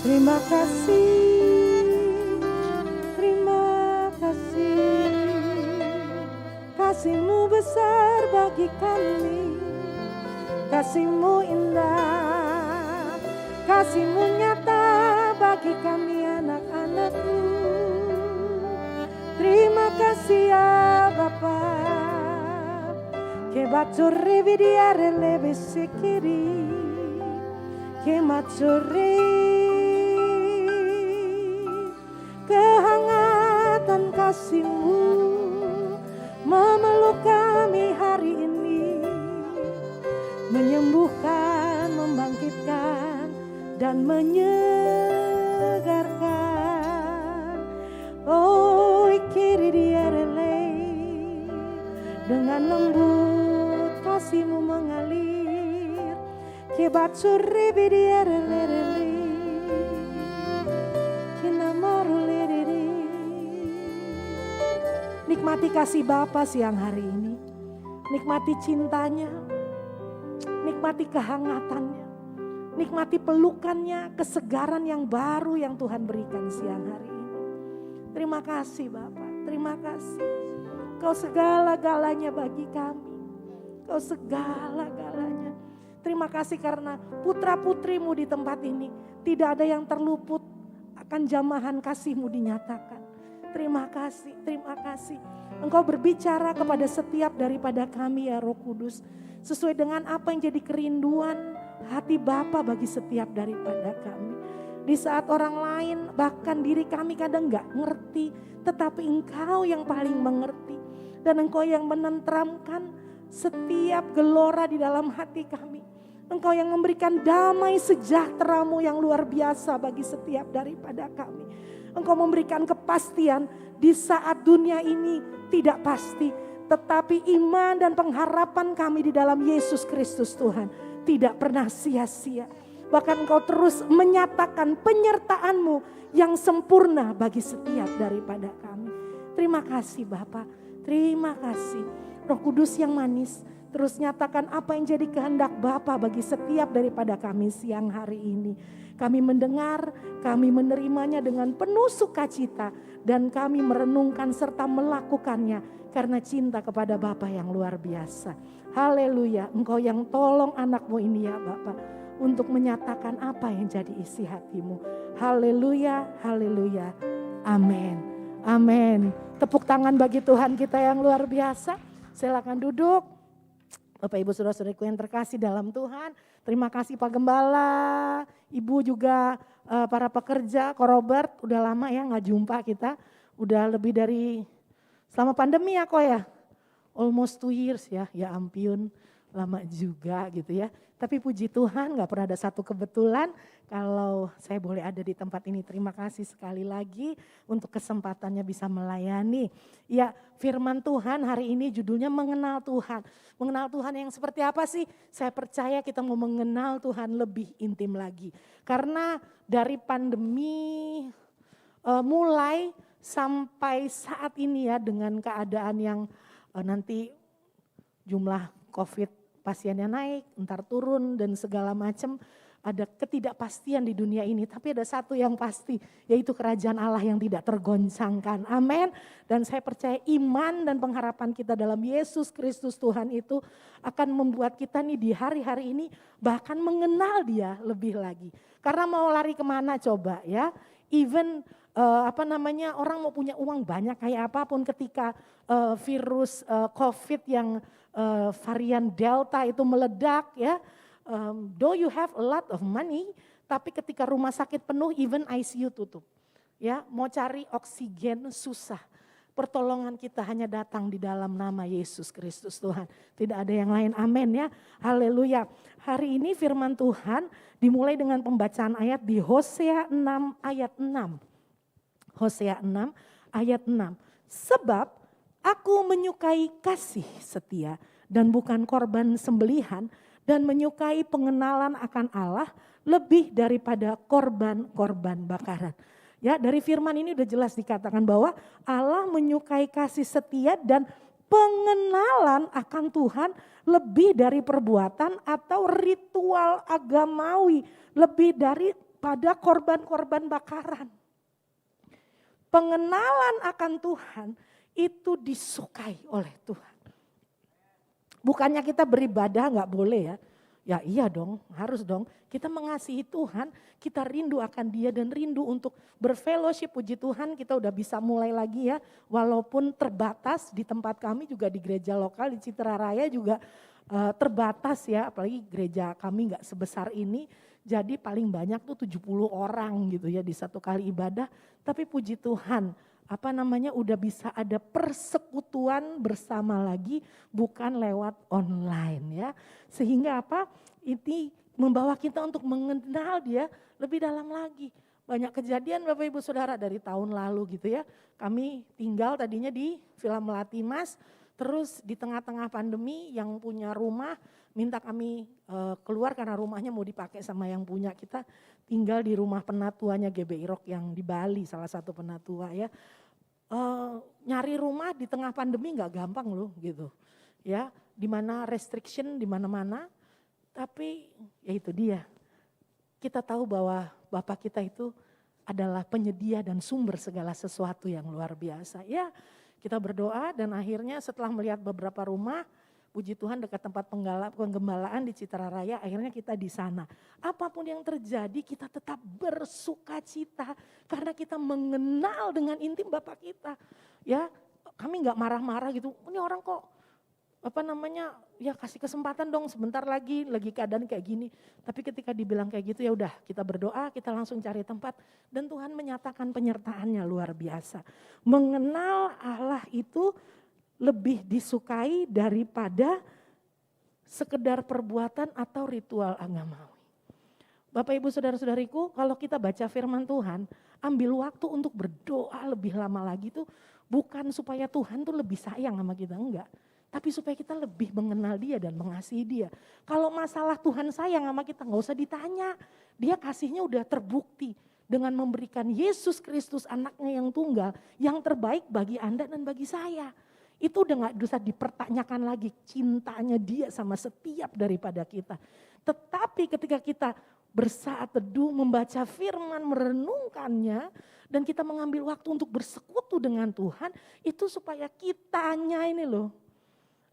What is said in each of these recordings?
Terima kasih, terima kasih. Kasih-Mu besar bagi kami, kasih-Mu indah, kasih-Mu nyata bagi kami anak-anak-Mu. Terima kasih ya Bapa. Che baciore vidiare le besikiri, che baciore kehangatan kasih-Mu memeluk kami hari ini, menyembuhkan, membangkitkan, dan menyegarkan. Oh, kiri diarele, dengan lembut kasih-Mu mengalir, kebatsuri bidiarele, kinamaruliri. Nikmati kasih Bapa siang hari ini, nikmati cintanya, nikmati kehangatannya, nikmati pelukannya, kesegaran yang baru yang Tuhan berikan siang hari ini. Terima kasih Bapa, terima kasih. Kau segala-galanya bagi kami, Kau segala-galanya. Terima kasih karena putra-putrimu di tempat ini tidak ada yang terluput akan jamahan kasih-Mu dinyatakan. Terima kasih, terima kasih. Engkau berbicara kepada setiap daripada kami ya Roh Kudus, sesuai dengan apa yang jadi kerinduan hati Bapa bagi setiap daripada kami. Di saat orang lain bahkan diri kami kadang gak ngerti, tetapi Engkau yang paling mengerti. Dan Engkau yang menenteramkan setiap gelora di dalam hati kami. Engkau yang memberikan damai sejahtera-Mu yang luar biasa bagi setiap daripada kami. Engkau memberikan kepastian di saat dunia ini tidak pasti. Tetapi iman dan pengharapan kami di dalam Yesus Kristus Tuhan tidak pernah sia-sia. Bahkan Engkau terus menyatakan penyertaan-Mu yang sempurna bagi setiap daripada kami. Terima kasih Bapa, terima kasih. Roh Kudus yang manis, terus nyatakan apa yang jadi kehendak Bapa bagi setiap daripada kami siang hari ini. Kami mendengar, kami menerimanya dengan penuh sukacita. Dan kami merenungkan serta melakukannya karena cinta kepada Bapa yang luar biasa. Haleluya, Engkau yang tolong anak-Mu ini ya Bapa, untuk menyatakan apa yang jadi isi hati-Mu. Haleluya, haleluya, amin, amin. Tepuk tangan bagi Tuhan kita yang luar biasa. Silakan duduk. Bapak Ibu Saudara-saudariku yang terkasih dalam Tuhan. Terima kasih Pak Gembala, Ibu juga para pekerja, Ko Robert, udah lama ya gak jumpa kita. Udah lebih dari selama pandemi ya Ko ya. Almost 2 years ya ampun, lama juga gitu ya. Tapi puji Tuhan gak pernah ada satu kebetulan kalau saya boleh ada di tempat ini. Terima kasih sekali lagi untuk kesempatannya bisa melayani. Ya, firman Tuhan hari ini judulnya mengenal Tuhan. Mengenal Tuhan yang seperti apa sih? Saya percaya kita mau mengenal Tuhan lebih intim lagi. Karena dari pandemi mulai sampai saat ini ya dengan keadaan yang nanti jumlah COVID pasiennya naik, entar turun dan segala macam. Ada ketidakpastian di dunia ini, tapi ada satu yang pasti, yaitu kerajaan Allah yang tidak tergoncangkan. Amin. Dan saya percaya iman dan pengharapan kita dalam Yesus Kristus Tuhan itu akan membuat kita nih di hari-hari ini bahkan mengenal Dia lebih lagi. Karena mau lari kemana coba ya, even orang mau punya uang banyak kayak apapun ketika virus COVID yang varian Delta itu meledak ya. Though you have a lot of money, tapi ketika rumah sakit penuh, even ICU tutup. Ya, mau cari oksigen susah. Pertolongan kita hanya datang di dalam nama Yesus Kristus Tuhan. Tidak ada yang lain, amin ya. Haleluya. Hari ini firman Tuhan dimulai dengan pembacaan ayat di Hosea 6 ayat 6. Hosea 6 ayat 6. Sebab aku menyukai kasih setia dan bukan korban sembelihan, dan menyukai pengenalan akan Allah lebih daripada korban-korban bakaran. Ya, dari firman ini udah jelas dikatakan bahwa Allah menyukai kasih setia dan pengenalan akan Tuhan lebih dari perbuatan atau ritual agamawi, lebih dari pada korban-korban bakaran. Pengenalan akan Tuhan itu disukai oleh Tuhan. Bukannya kita beribadah nggak boleh ya. Ya iya dong, harus dong. Kita mengasihi Tuhan, kita rindu akan Dia dan rindu untuk berfellowship. Puji Tuhan kita udah bisa mulai lagi ya. Walaupun terbatas di tempat kami juga di gereja lokal di Citra Raya juga terbatas ya. Apalagi gereja kami nggak sebesar ini. Jadi paling banyak tuh 70 orang gitu ya di satu kali ibadah. Tapi puji Tuhan udah bisa ada persekutuan bersama lagi bukan lewat online ya. Sehingga ini membawa kita untuk mengenal Dia lebih dalam lagi. Banyak kejadian Bapak Ibu Saudara dari tahun lalu gitu ya. Kami tinggal tadinya di Villa Melati Mas, terus di tengah-tengah pandemi yang punya rumah minta kami keluar karena rumahnya mau dipakai sama yang punya. Kita tinggal di rumah penatuannya GBI Rock yang di Bali, salah satu penatua ya. Nyari rumah di tengah pandemi nggak gampang loh gitu ya, dimana restriction di mana-mana. Tapi ya itu dia, kita tahu bahwa Bapak kita itu adalah penyedia dan sumber segala sesuatu yang luar biasa ya. Kita berdoa dan akhirnya setelah melihat beberapa rumah, puji Tuhan dekat tempat penggembalaan di Citra Raya, akhirnya kita di sana. Apapun yang terjadi kita tetap bersuka cita karena kita mengenal dengan intim Bapak kita. Ya, kami nggak marah-marah gitu. Ini orang kok ya kasih kesempatan dong sebentar lagi keadaan kayak gini. Tapi ketika dibilang kayak gitu ya udah kita berdoa, kita langsung cari tempat dan Tuhan menyatakan penyertaannya luar biasa. Mengenal Allah itu lebih disukai daripada sekedar perbuatan atau ritual agamawi. Bapak Ibu Saudara-saudariku, kalau kita baca firman Tuhan, ambil waktu untuk berdoa lebih lama lagi tuh bukan supaya Tuhan tuh lebih sayang sama kita, enggak. Tapi supaya kita lebih mengenal Dia dan mengasihi Dia. Kalau masalah Tuhan sayang sama kita gak usah ditanya. Dia kasihnya udah terbukti dengan memberikan Yesus Kristus anaknya yang tunggal, yang terbaik bagi Anda dan bagi saya. Itu udah gak bisa dipertanyakan lagi cintanya Dia sama setiap daripada kita. Tetapi ketika kita bersaat teduh, membaca firman, merenungkannya, dan kita mengambil waktu untuk bersekutu dengan Tuhan, itu supaya kitanya ini loh,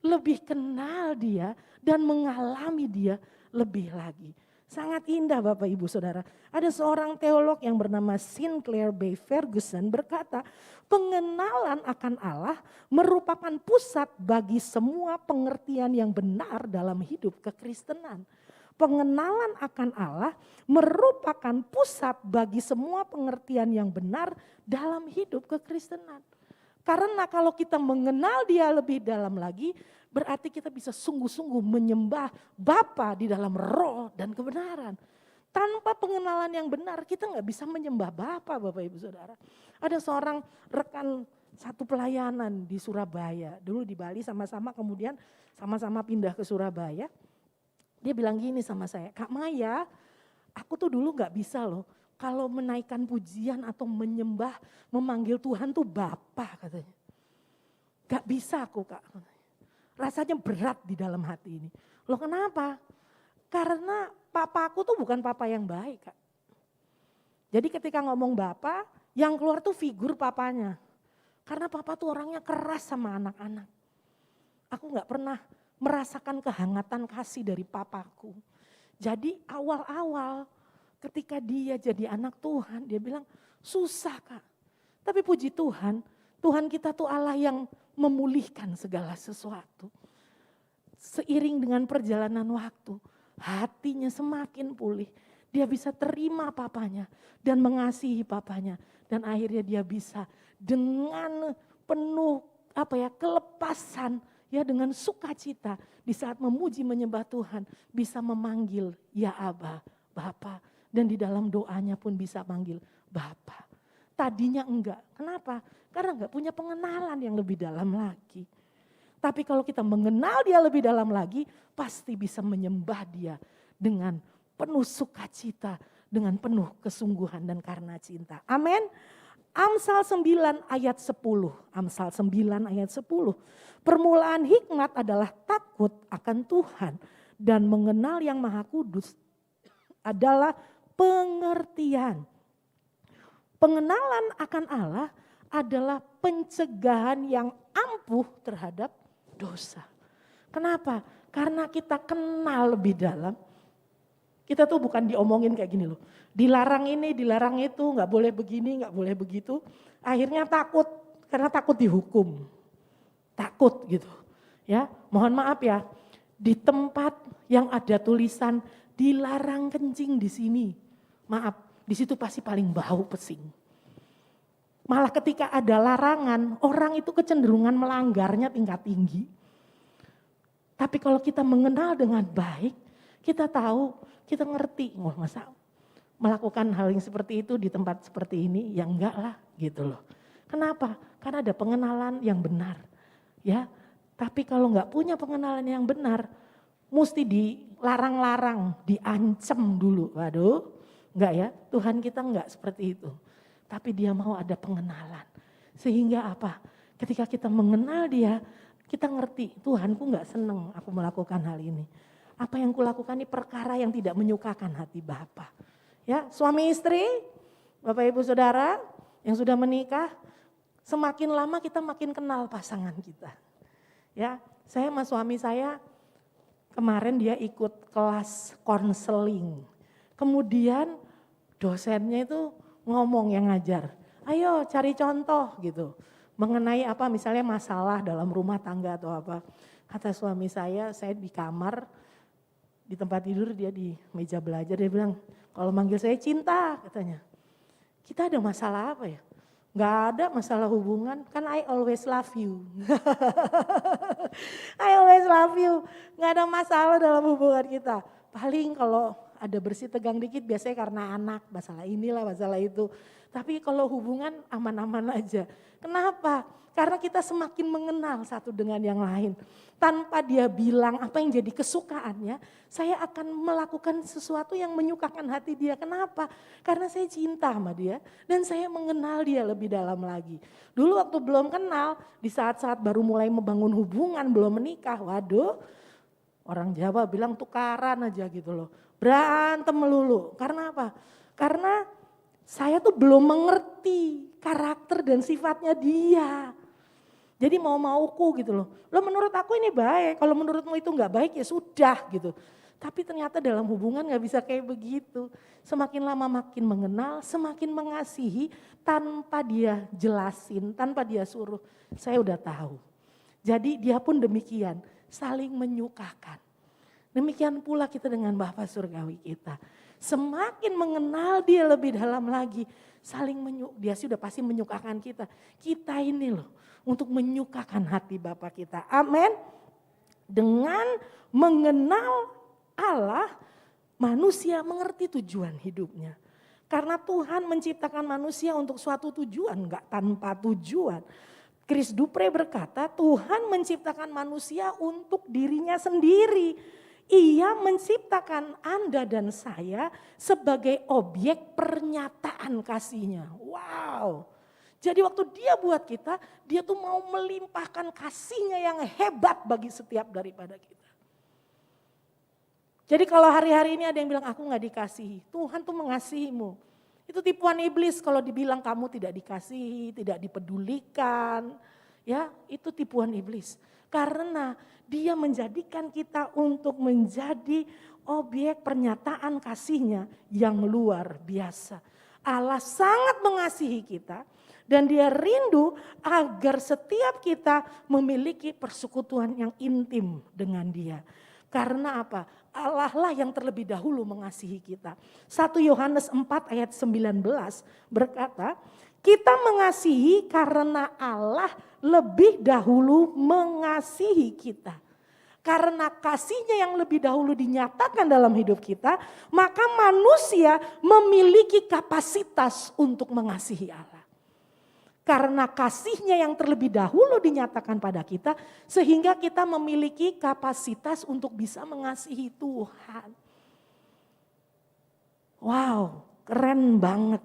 lebih kenal Dia dan mengalami Dia lebih lagi. Sangat indah Bapak Ibu Saudara. Ada seorang teolog yang bernama Sinclair B. Ferguson berkata, pengenalan akan Allah merupakan pusat bagi semua pengertian yang benar dalam hidup kekristenan. Pengenalan akan Allah merupakan pusat bagi semua pengertian yang benar dalam hidup kekristenan. Karena kalau kita mengenal Dia lebih dalam lagi, berarti kita bisa sungguh-sungguh menyembah Bapa di dalam roh dan kebenaran. Tanpa pengenalan yang benar kita nggak bisa menyembah Bapa, Bapak Ibu Saudara. Ada seorang rekan satu pelayanan di Surabaya, dulu di Bali sama-sama kemudian sama-sama pindah ke Surabaya. Dia bilang gini sama saya, Kak Maya, aku tuh dulu nggak bisa loh. Kalau menaikkan pujian atau menyembah, memanggil Tuhan tuh Bapa katanya. Gak bisa aku Kak. Rasanya berat di dalam hati ini. Loh kenapa? Karena papaku tuh bukan papa yang baik Kak. Jadi ketika ngomong Bapa, yang keluar tuh figur papanya. Karena papa tuh orangnya keras sama anak-anak. Aku gak pernah merasakan kehangatan kasih dari papaku. Jadi awal-awal ketika dia jadi anak Tuhan, dia bilang susah Kak. Tapi puji Tuhan, Tuhan kita tuh Allah yang memulihkan segala sesuatu. Seiring dengan perjalanan waktu, hatinya semakin pulih. Dia bisa terima papanya dan mengasihi papanya. Dan akhirnya dia bisa dengan penuh kelepasan, ya dengan sukacita di saat memuji menyembah Tuhan bisa memanggil ya Aba, Bapa. Dan di dalam doanya pun bisa manggil Bapa. Tadinya enggak. Kenapa? Karena enggak punya pengenalan yang lebih dalam lagi. Tapi kalau kita mengenal Dia lebih dalam lagi, pasti bisa menyembah Dia dengan penuh sukacita, dengan penuh kesungguhan dan karena cinta. Amin. Amsal 9 ayat 10. Amsal 9 ayat 10. Permulaan hikmat adalah takut akan Tuhan dan mengenal yang Maha Kudus adalah pengertian. Pengenalan akan Allah adalah pencegahan yang ampuh terhadap dosa. Kenapa? Karena kita kenal lebih dalam. Kita tuh bukan diomongin kayak gini loh. Dilarang ini, dilarang itu, gak boleh begini, gak boleh begitu. Akhirnya takut, karena takut dihukum. Takut gitu. Ya, mohon maaf ya. Di tempat yang ada tulisan dilarang kencing di sini. Maaf, di situ pasti paling bau pesing. Malah ketika ada larangan, orang itu kecenderungan melanggarnya tingkat tinggi. Tapi kalau kita mengenal dengan baik, kita tahu, kita ngerti, masa melakukan hal yang seperti itu di tempat seperti ini, ya enggak lah gitu loh. Kenapa? Karena ada pengenalan yang benar. Ya, tapi kalau enggak punya pengenalan yang benar, mesti dilarang-larang, diancam dulu. Waduh, enggak ya, Tuhan kita enggak seperti itu. Tapi dia mau ada pengenalan. Sehingga apa? Ketika kita mengenal dia, kita ngerti, Tuhanku enggak seneng aku melakukan hal ini. Apa yang kulakukan ini perkara yang tidak menyukakan hati Bapa. Ya, suami istri, Bapak Ibu Saudara yang sudah menikah, semakin lama kita makin kenal pasangan kita. Ya, saya sama suami saya kemarin dia ikut kelas konseling. Kemudian dosennya itu ngomong yang ngajar, ayo cari contoh gitu. Mengenai apa misalnya masalah dalam rumah tangga atau apa. Kata suami saya di kamar, di tempat tidur dia di meja belajar, dia bilang kalau manggil saya Cinta katanya. Kita ada masalah apa ya? Gak ada masalah hubungan, kan I always love you. I always love you, gak ada masalah dalam hubungan kita. Paling kalau ada bersih tegang dikit biasanya karena anak, masalah inilah, masalah itu. Tapi kalau hubungan aman-aman aja. Kenapa? Karena kita semakin mengenal satu dengan yang lain. Tanpa dia bilang apa yang jadi kesukaannya, saya akan melakukan sesuatu yang menyukakan hati dia. Kenapa? Karena saya cinta sama dia dan saya mengenal dia lebih dalam lagi. Dulu waktu belum kenal, di saat-saat baru mulai membangun hubungan, belum menikah, waduh, orang Jawa bilang tukaran aja gitu loh. Berantem melulu. Karena apa? Karena saya tuh belum mengerti karakter dan sifatnya dia. Jadi mau-mauku gitu loh. Lo menurut aku ini baik, kalau menurutmu itu gak baik ya sudah gitu. Tapi ternyata dalam hubungan gak bisa kayak begitu. Semakin lama makin mengenal, semakin mengasihi tanpa dia jelasin, tanpa dia suruh. Saya udah tahu. Jadi dia pun demikian, saling menyukakan. Demikian pula kita dengan Bapa Surgawi kita. Semakin mengenal dia lebih dalam lagi, dia sudah pasti menyukakan kita. Kita ini loh untuk menyukakan hati Bapa kita. Amin. Dengan mengenal Allah, manusia mengerti tujuan hidupnya. Karena Tuhan menciptakan manusia untuk suatu tujuan, enggak tanpa tujuan. Chris Dupre berkata, Tuhan menciptakan manusia untuk dirinya sendiri. Ia menciptakan Anda dan saya sebagai objek pernyataan kasihnya. Wow. Jadi waktu dia buat kita, dia tuh mau melimpahkan kasihnya yang hebat bagi setiap daripada kita. Jadi kalau hari-hari ini ada yang bilang aku gak dikasihi, Tuhan tuh mengasihimu. Itu tipuan iblis kalau dibilang kamu tidak dikasihi, tidak dipedulikan. Ya, itu tipuan iblis. Karena dia menjadikan kita untuk menjadi objek pernyataan kasihnya yang luar biasa. Allah sangat mengasihi kita dan dia rindu agar setiap kita memiliki persekutuan yang intim dengan dia. Karena apa? Allah lah yang terlebih dahulu mengasihi kita. 1 Yohanes 4 ayat 19 berkata, kita mengasihi karena Allah lebih dahulu mengasihi kita. Karena kasihnya yang lebih dahulu dinyatakan dalam hidup kita, maka manusia memiliki kapasitas untuk mengasihi Allah. Karena kasihnya yang terlebih dahulu dinyatakan pada kita, sehingga kita memiliki kapasitas untuk bisa mengasihi Tuhan. Wow, keren banget.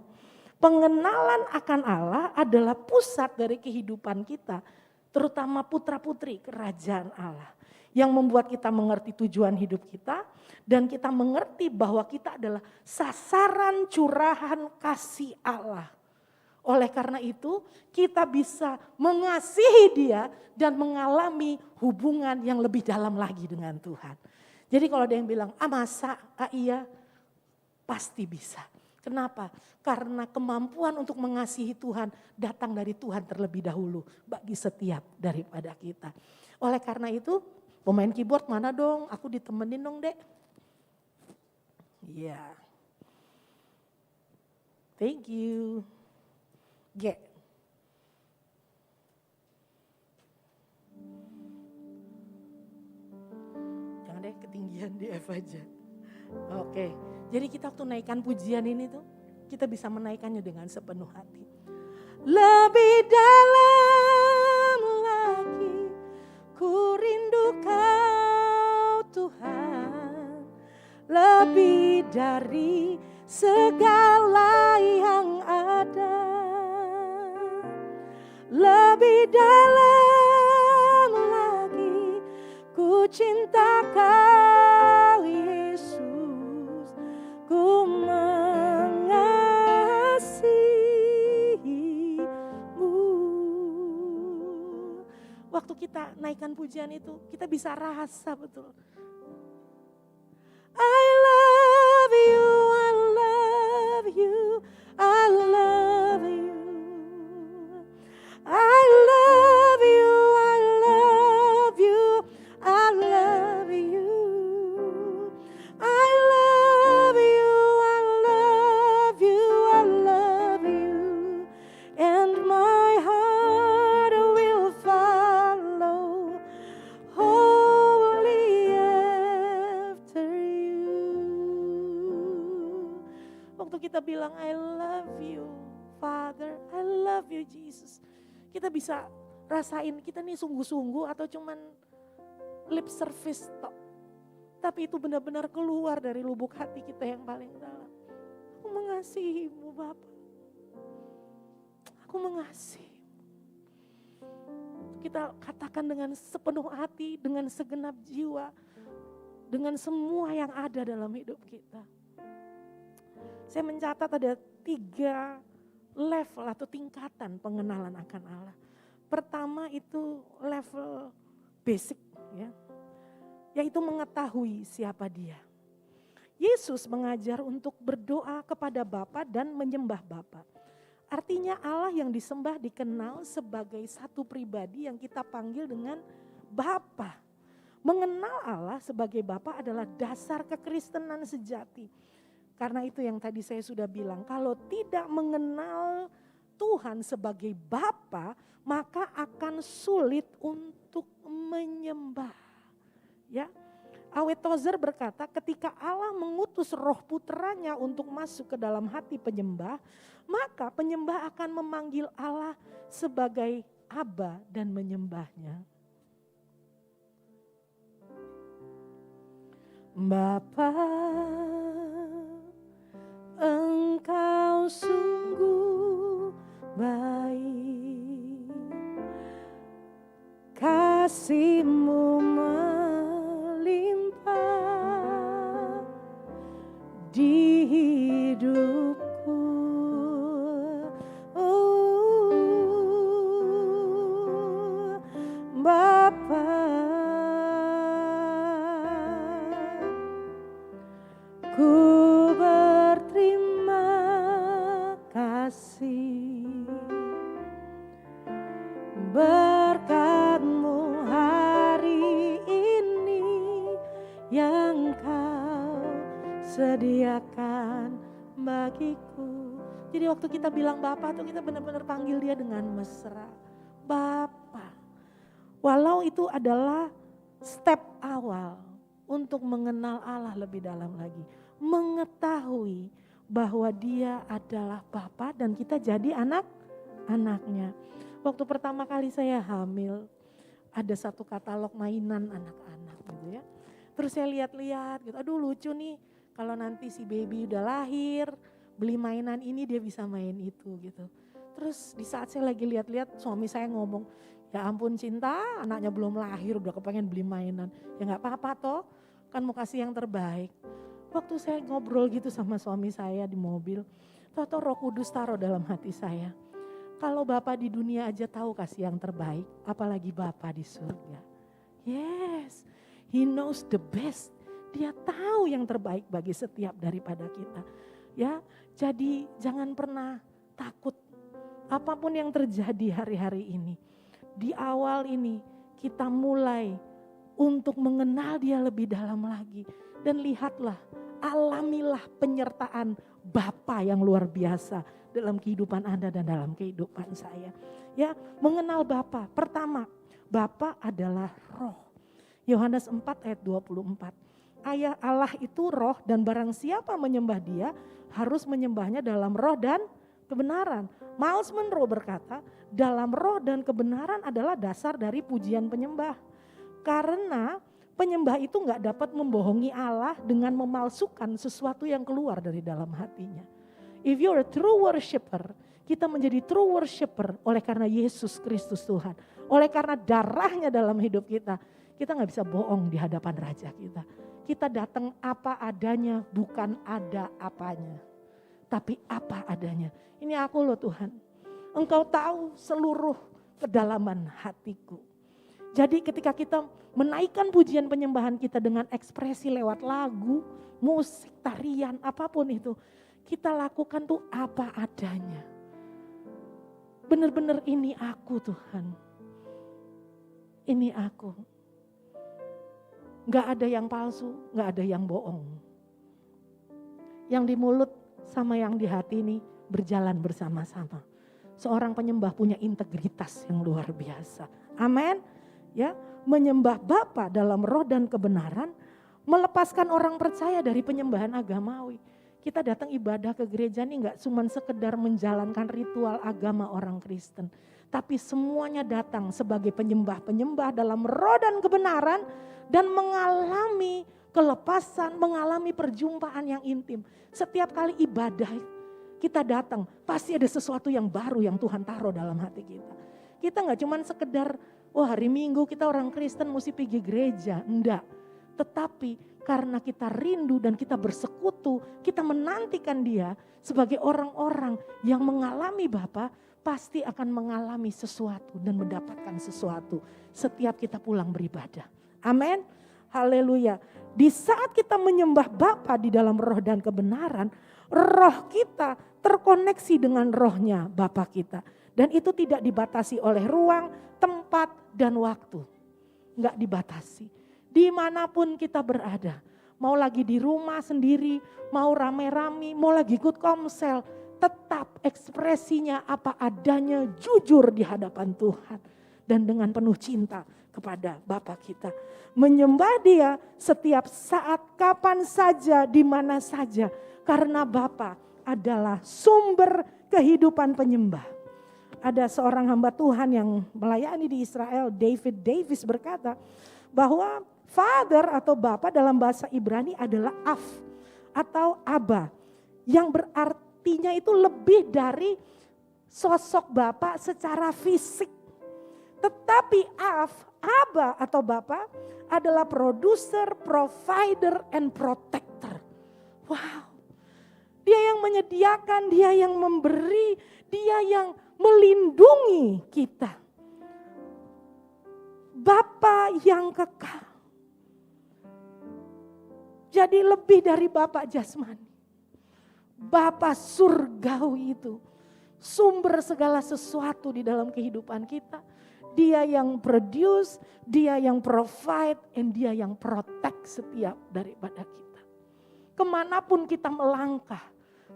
Pengenalan akan Allah adalah pusat dari kehidupan kita, terutama putra-putri kerajaan Allah. yang membuat kita mengerti tujuan hidup kita dan kita mengerti bahwa kita adalah sasaran curahan kasih Allah. Oleh karena itu kita bisa mengasihi Dia dan mengalami hubungan yang lebih dalam lagi dengan Tuhan. Jadi kalau ada yang bilang, masa, iya, pasti bisa. Kenapa? Karena kemampuan untuk mengasihi Tuhan datang dari Tuhan terlebih dahulu bagi setiap daripada kita. Oleh karena itu, pemain keyboard mana dong? Aku ditemenin dong, Dek. Iya. Yeah. Thank you. G. Jangan deh, ketinggian di F aja. Oke. Jadi kita waktu naikkan pujian ini tuh, kita bisa menaikkannya dengan sepenuh hati. Lebih dalam lagi, ku rindu Kau Tuhan. Lebih dari segala yang ada. Lebih dalam lagi, ku cinta Kau Yesus. Ku mengasihimu. Waktu kita naikkan pujian itu, kita bisa rasa betul. I love you, I love you, I love you. I love you, I love you, I love you. I love you, I love you, I love you. And my heart will follow wholly after you. Waktu kita bilang I love you, Father, I love you, Jesus. Kita bisa rasain kita nih sungguh-sungguh atau cuman lip service tok. Tapi itu benar-benar keluar dari lubuk hati kita yang paling dalam. Aku mengasihimu Bapa. Aku mengasihi. Kita katakan dengan sepenuh hati, dengan segenap jiwa, dengan semua yang ada dalam hidup kita. Saya mencatat ada 3 level atau tingkatan pengenalan akan Allah. Pertama itu level basic ya, yaitu mengetahui siapa Dia. Yesus mengajar untuk berdoa kepada Bapa dan menyembah Bapa. Artinya Allah yang disembah dikenal sebagai satu pribadi yang kita panggil dengan Bapa. Mengenal Allah sebagai Bapa adalah dasar kekristenan sejati. Karena itu yang tadi saya sudah bilang, kalau tidak mengenal Tuhan sebagai Bapa, maka akan sulit untuk menyembah. Ya, Awet Tozer berkata, ketika Allah mengutus Roh Putranya untuk masuk ke dalam hati penyembah, maka penyembah akan memanggil Allah sebagai Aba dan menyembahnya. Bapa, Engkau sungguh baik, kasih-Mu melimpah di hidupku. Oh, Bapa, ku berterima kasih, berkat-Mu hari ini yang Kau sediakan bagiku. Jadi waktu kita bilang Bapa tuh kita benar-benar panggil Dia dengan mesra. Bapa. Walau itu adalah step awal untuk mengenal Allah lebih dalam lagi. Mengetahui bahwa Dia adalah Bapa dan kita jadi anak-anaknya. Waktu pertama kali saya hamil, ada satu katalog mainan anak-anak gitu ya. Terus saya lihat-lihat gitu, aduh lucu nih kalau nanti si baby udah lahir, beli mainan ini dia bisa main itu gitu. Terus di saat saya lagi lihat-lihat suami saya ngomong, Ya ampun Cinta, anaknya belum lahir udah kepengen beli mainan. Ya gak apa-apa toh, kan mau kasih yang terbaik. Waktu saya ngobrol gitu sama suami saya di mobil, tahu Roh Kudus taruh dalam hati saya. Kalau Bapa di dunia aja tahu kasih yang terbaik, apalagi Bapa di surga. Yes, He knows the best. Dia tahu yang terbaik bagi setiap daripada kita. Ya, jadi jangan pernah takut apapun yang terjadi hari-hari ini. Di awal ini kita mulai untuk mengenal Dia lebih dalam lagi. Dan lihatlah, alamilah penyertaan Bapa yang luar biasa dalam kehidupan Anda dan dalam kehidupan saya. Ya, mengenal Bapa. Pertama, Bapa adalah roh. Yohanes 4 ayat 24. Ayah Allah itu roh dan barang siapa menyembah Dia harus menyembahnya dalam roh dan kebenaran. Miles Monroe berkata, dalam roh dan kebenaran adalah dasar dari pujian penyembah. Karena penyembah itu gak dapat membohongi Allah dengan memalsukan sesuatu yang keluar dari dalam hatinya. If you're a true worshiper, kita menjadi true worshiper oleh karena Yesus Kristus Tuhan. Oleh karena darahnya dalam hidup kita, kita gak bisa bohong di hadapan Raja kita. Kita datang apa adanya, bukan ada apanya. Tapi apa adanya. Ini aku loh Tuhan. Engkau tahu seluruh kedalaman hatiku. Jadi ketika kita menaikkan pujian penyembahan kita dengan ekspresi lewat lagu, musik, tarian, apapun itu. Kita lakukan tuh apa adanya. Benar-benar ini aku Tuhan. Ini aku. Gak ada yang palsu, gak ada yang bohong. Yang di mulut sama yang di hati ini berjalan bersama-sama. Seorang penyembah punya integritas yang luar biasa. Amin. Ya, menyembah Bapa dalam roh dan kebenaran, melepaskan orang percaya dari penyembahan agamawi. Kita datang ibadah ke gereja ini enggak cuma sekedar menjalankan ritual agama orang Kristen, tapi semuanya datang sebagai penyembah-penyembah dalam roh dan kebenaran dan mengalami kelepasan, mengalami perjumpaan yang intim. Setiap kali ibadah kita datang, pasti ada sesuatu yang baru yang Tuhan taruh dalam hati kita. Kita gak cuma sekedar, hari Minggu kita orang Kristen mesti pergi gereja. Enggak. Tetapi karena kita rindu dan kita bersekutu, kita menantikan Dia sebagai orang-orang yang mengalami Bapa, pasti akan mengalami sesuatu dan mendapatkan sesuatu setiap kita pulang beribadah. Amin. Haleluya. Di saat kita menyembah Bapa di dalam roh dan kebenaran, roh kita terkoneksi dengan rohnya Bapa kita. Dan itu tidak dibatasi oleh ruang, tempat, dan waktu. Enggak dibatasi. Dimanapun kita berada. Mau lagi di rumah sendiri, mau rame-rame, mau lagi ikut komsel. Tetap ekspresinya apa adanya, jujur di hadapan Tuhan. Dan dengan penuh cinta kepada Bapa kita. Menyembah Dia setiap saat, kapan saja, di mana saja. Karena Bapa adalah sumber kehidupan penyembah. Ada seorang hamba Tuhan yang melayani di Israel, David Davis berkata bahwa Father atau Bapa dalam bahasa Ibrani adalah Av atau Abba. Yang berartinya itu lebih dari sosok Bapa secara fisik. Tetapi Abba atau Bapa adalah producer, provider, and protector. Wow. Dia yang menyediakan, Dia yang memberi, Dia yang melindungi kita. Bapa yang kekal. Jadi lebih dari Bapa jasmani. Bapa surgawi itu sumber segala sesuatu di dalam kehidupan kita. Dia yang produce, Dia yang provide, and Dia yang protect setiap daripada kita. Kemanapun kita melangkah,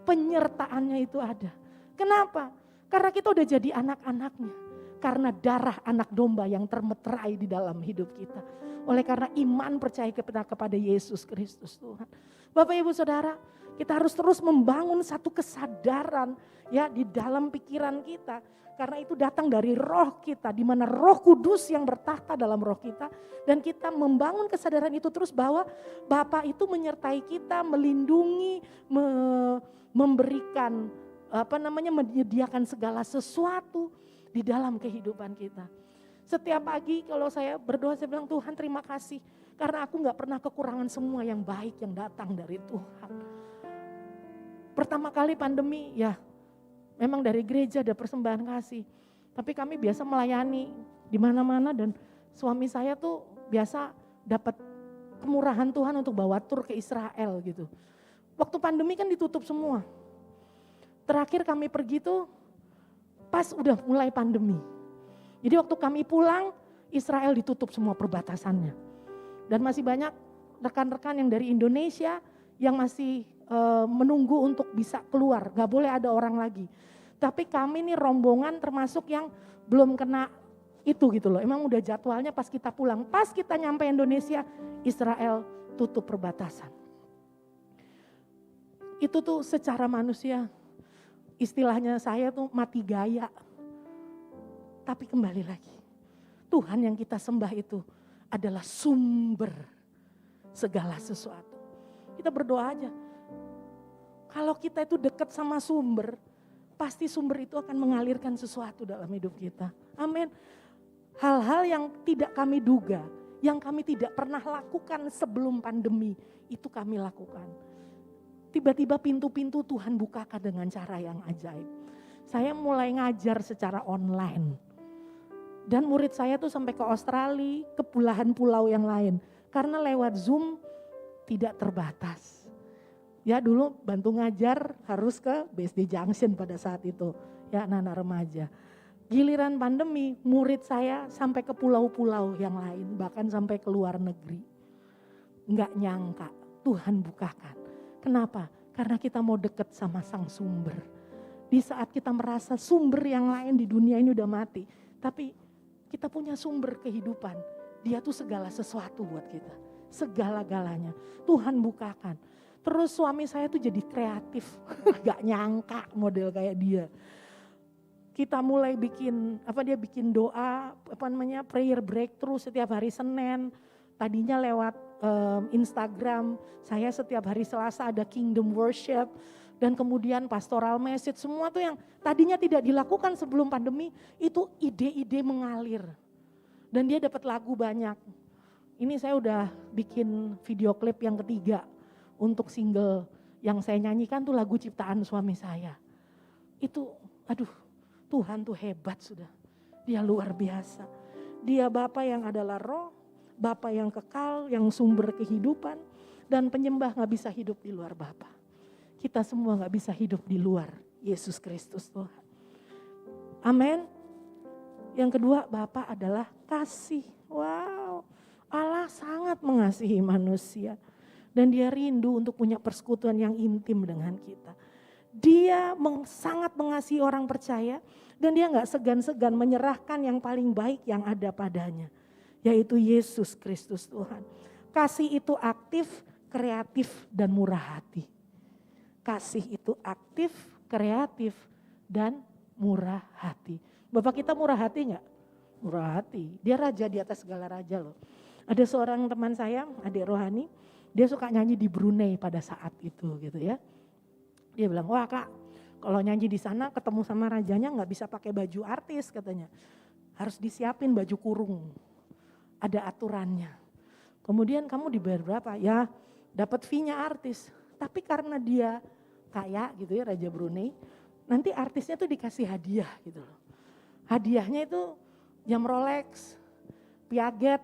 penyertaannya itu ada. Kenapa? Karena kita udah jadi anak-anaknya. Karena darah anak domba yang termeterai di dalam hidup kita. Oleh karena iman percaya kepada Yesus Kristus Tuhan. Bapak Ibu Saudara, kita harus terus membangun satu kesadaran ya di dalam pikiran kita. Karena itu datang dari roh kita, di mana Roh Kudus yang bertahta dalam roh kita. Dan kita membangun kesadaran itu terus bahwa Bapa itu menyertai kita, melindungi, memberikan menyediakan segala sesuatu di dalam kehidupan kita. Setiap pagi kalau saya berdoa saya bilang Tuhan terima kasih. Karena aku gak pernah kekurangan semua yang baik yang datang dari Tuhan. Pertama kali pandemi ya memang dari gereja ada persembahan kasih. Tapi kami biasa melayani di mana-mana dan suami saya tuh biasa dapat kemurahan Tuhan untuk bawa tur ke Israel gitu. Waktu pandemi kan ditutup semua. Terakhir kami pergi tuh pas udah mulai pandemi. Jadi waktu kami pulang, Israel ditutup semua perbatasannya. Dan masih banyak rekan-rekan yang dari Indonesia yang masih menunggu untuk bisa keluar. Gak boleh ada orang lagi. Tapi kami nih rombongan termasuk yang belum kena itu gitu loh. Emang udah jadwalnya pas kita pulang. Pas kita nyampe Indonesia, Israel tutup perbatasan. Itu tuh secara manusia, istilahnya saya tuh mati gaya. Tapi kembali lagi, Tuhan yang kita sembah itu adalah sumber segala sesuatu. Kita berdoa aja, kalau kita itu dekat sama sumber, pasti sumber itu akan mengalirkan sesuatu dalam hidup kita. Amin. Hal-hal yang tidak kami duga, yang kami tidak pernah lakukan sebelum pandemi, itu kami lakukan. Tiba-tiba pintu-pintu Tuhan bukakan dengan cara yang ajaib. Saya mulai ngajar secara online. Dan murid saya tuh sampai ke Australia, ke belahan pulau yang lain. Karena lewat Zoom tidak terbatas. Ya dulu bantu ngajar harus ke BSD Junction pada saat itu. Ya anak-anak remaja. Giliran pandemi murid saya sampai ke pulau-pulau yang lain. Bahkan sampai ke luar negeri. Enggak nyangka Tuhan bukakan. Kenapa? Karena kita mau deket sama sang sumber. Di saat kita merasa sumber yang lain di dunia ini udah mati. Tapi kita punya sumber kehidupan. Dia tuh segala sesuatu buat kita. Segala-galanya. Tuhan bukakan. Terus suami saya tuh jadi kreatif. Gak nyangka model kayak dia. Kita mulai bikin, dia bikin doa, prayer breakthrough setiap hari Senin. Tadinya lewat Instagram, saya setiap hari Selasa ada kingdom worship. Dan kemudian pastoral message, semua tuh yang tadinya tidak dilakukan sebelum pandemi, itu ide-ide mengalir. Dan dia dapat lagu banyak. Ini saya udah bikin video klip yang ketiga untuk single yang saya nyanyikan tuh lagu ciptaan suami saya. Itu, Tuhan tuh hebat sudah. Dia luar biasa. Dia Bapa yang adalah roh, Bapa yang kekal, yang sumber kehidupan, dan penyembah gak bisa hidup di luar Bapa. Kita semua gak bisa hidup di luar Yesus Kristus Tuhan. Amin. Yang kedua, Bapa adalah kasih. Wow, Allah sangat mengasihi manusia. Dan dia rindu untuk punya persekutuan yang intim dengan kita. Dia sangat mengasihi orang percaya. Dan dia gak segan-segan menyerahkan yang paling baik yang ada padanya. Yaitu Yesus Kristus Tuhan. Kasih itu aktif, kreatif, dan murah hati. Kasih itu aktif, kreatif, dan murah hati. Bapak kita murah hati gak? Murah hati. Dia raja di atas segala raja loh. Ada seorang teman saya, adik rohani, dia suka nyanyi di Brunei pada saat itu gitu ya. Dia bilang, wah Kak, kalau nyanyi di sana ketemu sama rajanya gak bisa pakai baju artis katanya. Harus disiapin baju kurung. Ada aturannya. Kemudian kamu dibayar berapa? Ya dapat fee-nya artis. Tapi karena dia kaya gitu ya Raja Brunei, nanti artisnya tuh dikasih hadiah gitu loh. Hadiahnya itu jam Rolex, Piaget,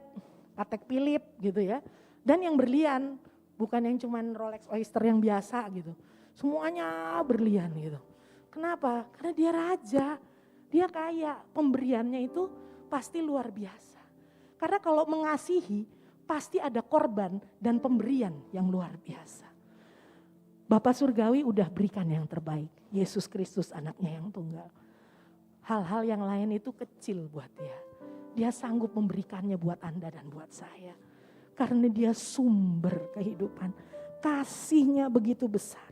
Patek Philippe gitu ya. Dan yang berlian, bukan yang cuman Rolex Oyster yang biasa gitu. Semuanya berlian gitu. Kenapa? Karena dia raja, dia kaya, pemberiannya itu pasti luar biasa. Karena kalau mengasihi, pasti ada korban dan pemberian yang luar biasa. Bapa Surgawi udah berikan yang terbaik. Yesus Kristus anaknya yang tunggal. Hal-hal yang lain itu kecil buat dia. Dia sanggup memberikannya buat Anda dan buat saya. Karena dia sumber kehidupan. Kasihnya begitu besar.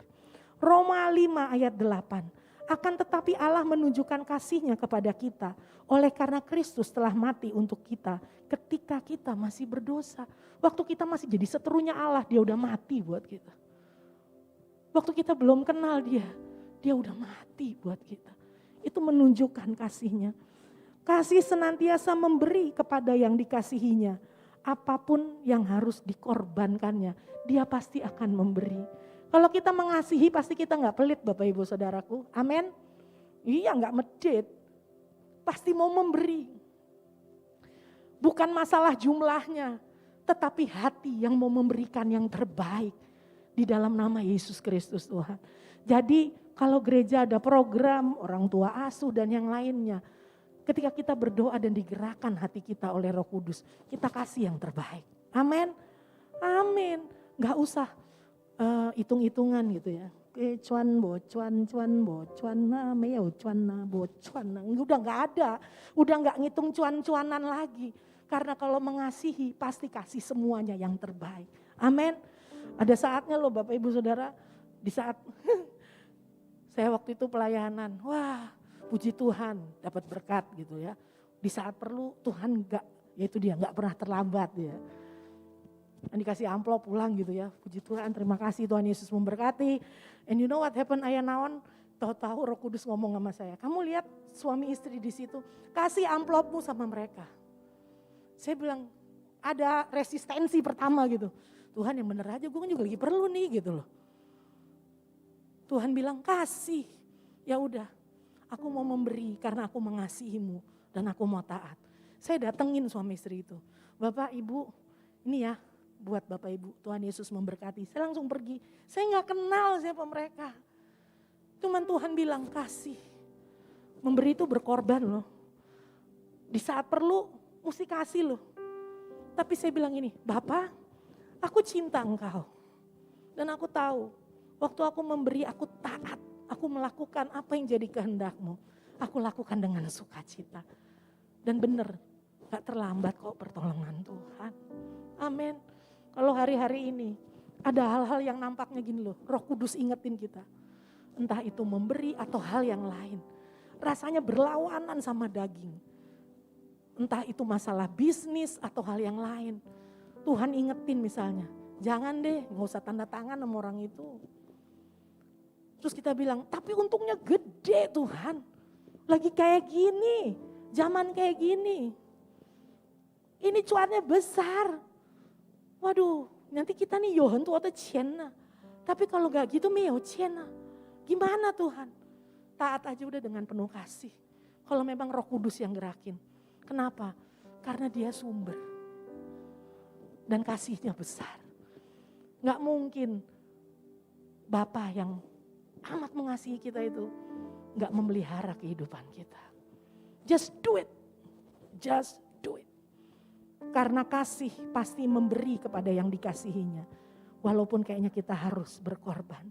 Roma 5 ayat 8. Akan tetapi Allah menunjukkan kasihnya kepada kita. Oleh karena Kristus telah mati untuk kita. Ketika kita masih berdosa. Waktu kita masih jadi seterunya Allah, dia udah mati buat kita. Waktu kita belum kenal dia udah mati buat kita. Itu menunjukkan kasihnya. Kasih senantiasa memberi kepada yang dikasihinya. Apapun yang harus dikorbankannya, dia pasti akan memberi. Kalau kita mengasihi pasti kita gak pelit Bapak Ibu Saudaraku. Amin. Iya gak medit. Pasti mau memberi. Bukan masalah jumlahnya, tetapi hati yang mau memberikan yang terbaik di dalam nama Yesus Kristus Tuhan. Jadi kalau gereja ada program orang tua asuh dan yang lainnya, ketika kita berdoa dan digerakkan hati kita oleh Roh Kudus, kita kasih yang terbaik. Amin. Amin. Gak usah hitung-hitungan gitu ya. Cuan bo, cuan na, meo cuan na, bo cuan na. Udah gak ada, udah gak ngitung cuan-cuanan lagi. Karena kalau mengasihi pasti kasih semuanya yang terbaik. Amin. Ada saatnya loh Bapak Ibu Saudara, di saat saya waktu itu pelayanan, wah puji Tuhan dapat berkat gitu ya. Di saat perlu Tuhan gak pernah terlambat ya. Dan dikasih amplop pulang gitu ya. Puji Tuhan, terima kasih Tuhan Yesus memberkati. And you know what happened ayah naon? Tahu-tahu Roh Kudus ngomong sama saya. Kamu lihat suami istri di situ, kasih amplopmu sama mereka. Saya bilang ada resistensi pertama gitu. Tuhan yang bener aja, gue kan juga lagi perlu nih gitu loh. Tuhan bilang kasih, ya udah. Aku mau memberi karena aku mengasihimu dan aku mau taat. Saya datengin suami istri itu. Bapak, Ibu, ini ya buat Bapak Ibu, Tuhan Yesus memberkati. Saya langsung pergi, saya gak kenal siapa mereka. Cuman Tuhan bilang kasih. Memberi itu berkorban loh. Di saat perlu, mesti kasih loh. Tapi saya bilang ini, Bapak, aku cinta engkau. Dan aku tahu, waktu aku memberi, aku taat. Aku melakukan apa yang jadi kehendakmu. Aku lakukan dengan sukacita. Dan benar, gak terlambat kok pertolongan Tuhan. Amin. Kalau hari-hari ini ada hal-hal yang nampaknya gini loh, Roh Kudus ingetin kita. Entah itu memberi atau hal yang lain. Rasanya berlawanan sama daging. Entah itu masalah bisnis atau hal yang lain. Tuhan ingetin misalnya, jangan deh gak usah tanda tangan sama orang itu. Terus kita bilang, tapi untungnya gede Tuhan. Lagi kayak gini, zaman kayak gini. Ini cuannya besar. Waduh, nanti kita nih yohan tuh atau ciena. Tapi kalau gak gitu meo ciena. Gimana Tuhan? Taat aja udah dengan penuh kasih. Kalau memang Roh Kudus yang gerakin. Kenapa? Karena dia sumber. Dan kasihnya besar. Gak mungkin Bapa yang amat mengasihi kita itu gak memelihara kehidupan kita. Just do it. Just do it. Karena kasih pasti memberi kepada yang dikasihinya. Walaupun kayaknya kita harus berkorban.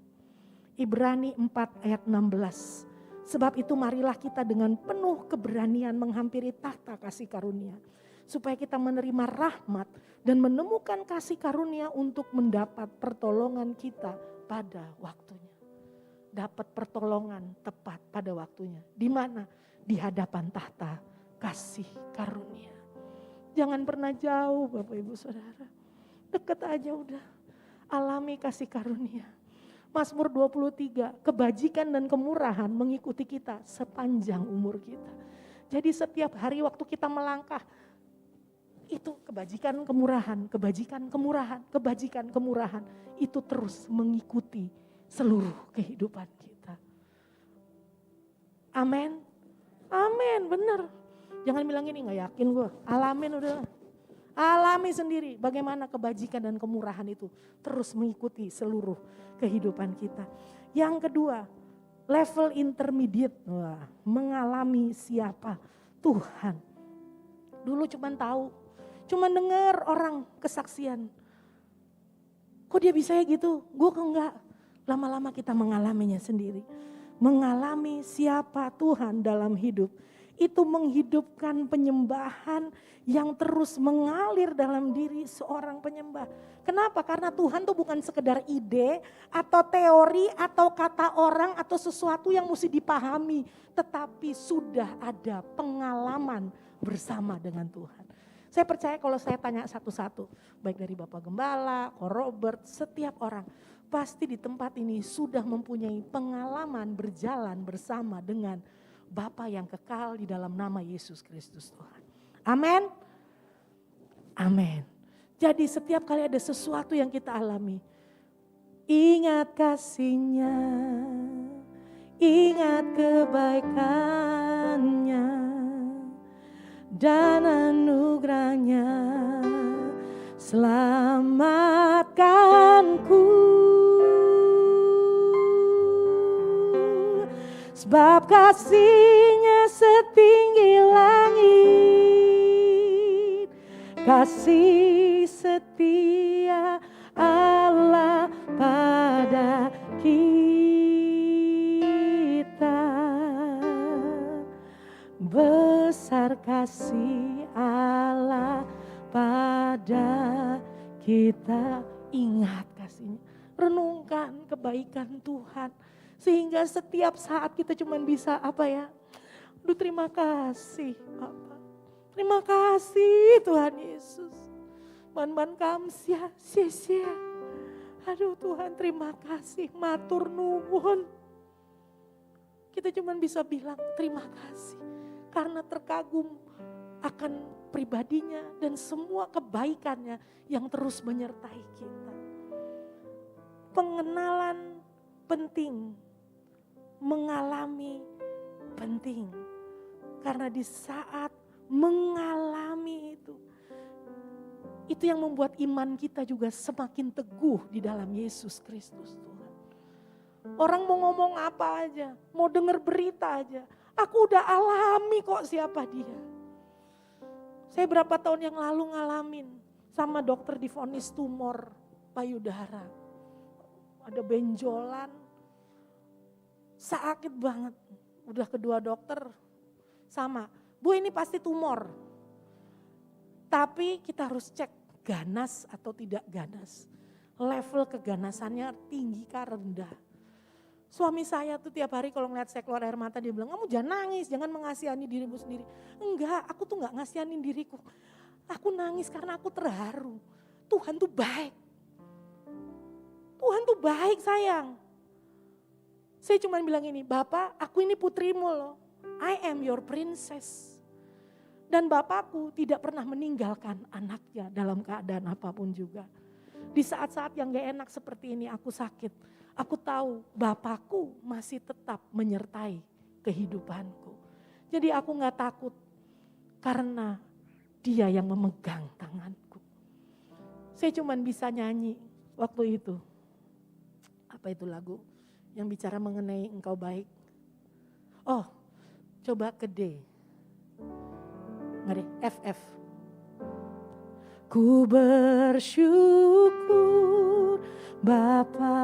Ibrani 4 ayat 16. Sebab itu marilah kita dengan penuh keberanian menghampiri tahta kasih karunia. Supaya kita menerima rahmat dan menemukan kasih karunia untuk mendapat pertolongan kita pada waktunya. Dapat pertolongan tepat pada waktunya. Di mana? Di hadapan tahta kasih karunia. Jangan pernah jauh Bapak Ibu Saudara. Deket aja udah. Alami kasih karunia. Mazmur 23, kebajikan dan kemurahan mengikuti kita sepanjang umur kita. Jadi setiap hari waktu kita melangkah, itu kebajikan kemurahan, kebajikan kemurahan, kebajikan kemurahan. Itu terus mengikuti seluruh kehidupan kita. Amin. Amin, benar. Jangan bilang ini gak yakin gue, alamin udah. Alami sendiri bagaimana kebajikan dan kemurahan itu terus mengikuti seluruh kehidupan kita. Yang kedua, level intermediate. Wah, mengalami siapa? Tuhan. Dulu cuman tahu, cuman dengar orang kesaksian. Kok dia bisa ya gitu? Gue kok enggak. Lama-lama kita mengalaminya sendiri. Mengalami siapa Tuhan dalam hidup. Itu menghidupkan penyembahan yang terus mengalir dalam diri seorang penyembah. Kenapa? Karena Tuhan tuh bukan sekedar ide atau teori atau kata orang atau sesuatu yang mesti dipahami. Tetapi sudah ada pengalaman bersama dengan Tuhan. Saya percaya kalau saya tanya satu-satu, baik dari Bapak Gembala, Ko Robert, setiap orang pasti di tempat ini sudah mempunyai pengalaman berjalan bersama dengan Bapa yang kekal di dalam nama Yesus Kristus Tuhan. Amin. Amin. Jadi setiap kali ada sesuatu yang kita alami, ingat kasih-Nya, ingat kebaikan-Nya, dan anugerah-Nya selamatkanku. Sebab kasih-Nya setinggi langit, kasih setia Allah pada kita. Besar kasih Allah pada kita. Ingat kasih-Nya, renungkan kebaikan Tuhan. Sehingga setiap saat kita cuma bisa aduh terima kasih Bapak. Terima kasih Tuhan Yesus. Ban-ban kamsia, sia-sia. Aduh Tuhan terima kasih, matur nuwun. Kita cuma bisa bilang terima kasih. Karena terkagum akan pribadinya dan semua kebaikannya yang terus menyertai kita. Pengenalan penting, mengalami penting. Karena di saat mengalami itu yang membuat iman kita juga semakin teguh di dalam Yesus Kristus Tuhan. Orang mau ngomong apa aja, mau dengar berita aja, aku udah alami kok siapa dia. Saya berapa tahun yang lalu ngalamin sama dokter divonis tumor payudara. Ada benjolan, sakit banget. Udah kedua dokter sama, Bu ini pasti tumor. Tapi kita harus cek ganas atau tidak ganas. Level keganasannya tinggi kah rendah. Suami saya tuh tiap hari kalau ngeliat saya keluar air mata dia bilang, kamu jangan nangis, jangan mengasihani dirimu sendiri. Enggak, aku tuh gak ngasihanin diriku. Aku nangis karena aku terharu. Tuhan tuh baik. Tuhan tuh baik sayang. Saya cuma bilang ini, Bapak aku ini putrimu loh. I am your princess. Dan Bapakku tidak pernah meninggalkan anaknya dalam keadaan apapun juga. Di saat-saat yang gak enak seperti ini aku sakit. Aku tahu Bapakku masih tetap menyertai kehidupanku. Jadi aku gak takut karena Dia yang memegang tanganku. Saya cuma bisa nyanyi waktu itu. Apa itu lagu yang bicara mengenai engkau baik? Oh, coba ke D. Nggak deh, FF. Ku bersyukur Bapa,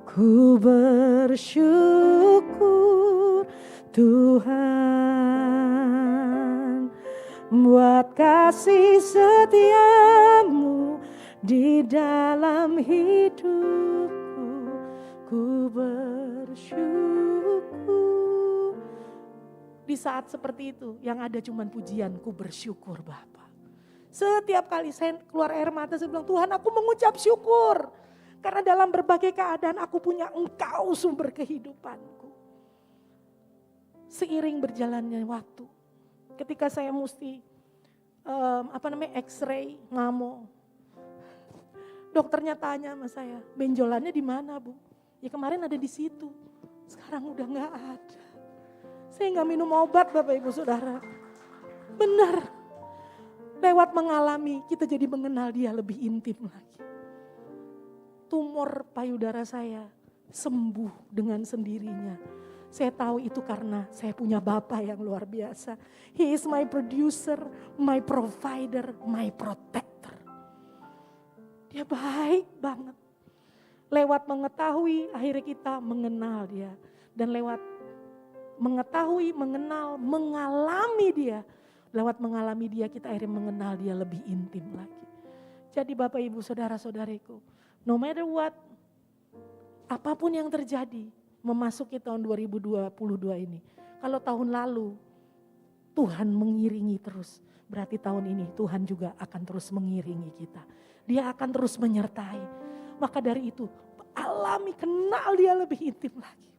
ku bersyukur Tuhan, buat kasih setiamu di dalam hidupku. Ku bersyukur. Di saat seperti itu yang ada cuman pujian, ku bersyukur Bapa. Setiap kali saya keluar air mata saya bilang, Tuhan aku mengucap syukur. Karena dalam berbagai keadaan aku punya Engkau sumber kehidupanku. Seiring berjalannya waktu, ketika saya mesti X-ray, mamo. Dokternya tanya sama saya, benjolannya di mana Bu? Ya kemarin ada di situ, sekarang udah gak ada. Saya gak minum obat Bapak Ibu Saudara. Benar. Lewat mengalami kita jadi mengenal Dia lebih intim lagi. Tumor payudara saya sembuh dengan sendirinya. Saya tahu itu karena saya punya Bapa yang luar biasa. He is my producer, my provider, my protector. Dia baik banget. Lewat mengetahui akhirnya kita mengenal Dia. Dan lewat mengetahui, mengenal, mengalami Dia. Lewat mengalami Dia kita akhirnya mengenal Dia lebih intim lagi. Jadi Bapak Ibu Saudara-saudariku, no matter what, apapun yang terjadi memasuki tahun 2022 ini. Kalau tahun lalu Tuhan mengiringi terus, berarti tahun ini Tuhan juga akan terus mengiringi kita. Dia akan terus menyertai. Maka dari itu alami, kenal Dia lebih intim lagi.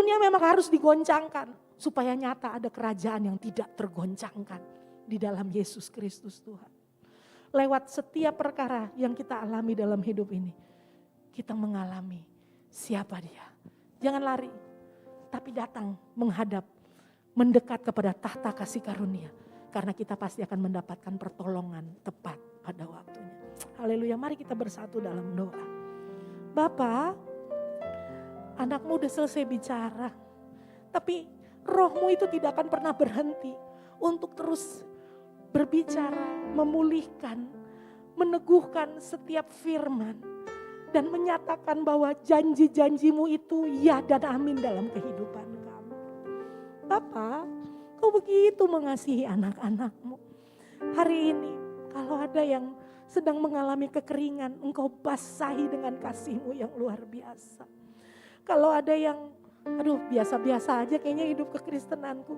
Dunia memang harus digoncangkan supaya nyata ada kerajaan yang tidak tergoncangkan di dalam Yesus Kristus Tuhan. Lewat setiap perkara yang kita alami dalam hidup ini, kita mengalami siapa dia. Jangan lari, tapi datang menghadap, mendekat kepada tahta kasih karunia. Karena kita pasti akan mendapatkan pertolongan tepat pada waktunya. Haleluya, mari kita bersatu dalam doa. Bapa, anakmu udah selesai bicara. Tapi rohmu itu tidak akan pernah berhenti untuk terus berbicara, memulihkan, meneguhkan setiap firman. Dan menyatakan bahwa janji-janjimu itu ya dan amin dalam kehidupan kami. Bapa, Kau begitu mengasihi anak-anakmu. Hari ini kalau ada yang sedang mengalami kekeringan, Engkau basahi dengan kasih-Mu yang luar biasa. Kalau ada yang, biasa-biasa aja kayaknya hidup kekristenanku.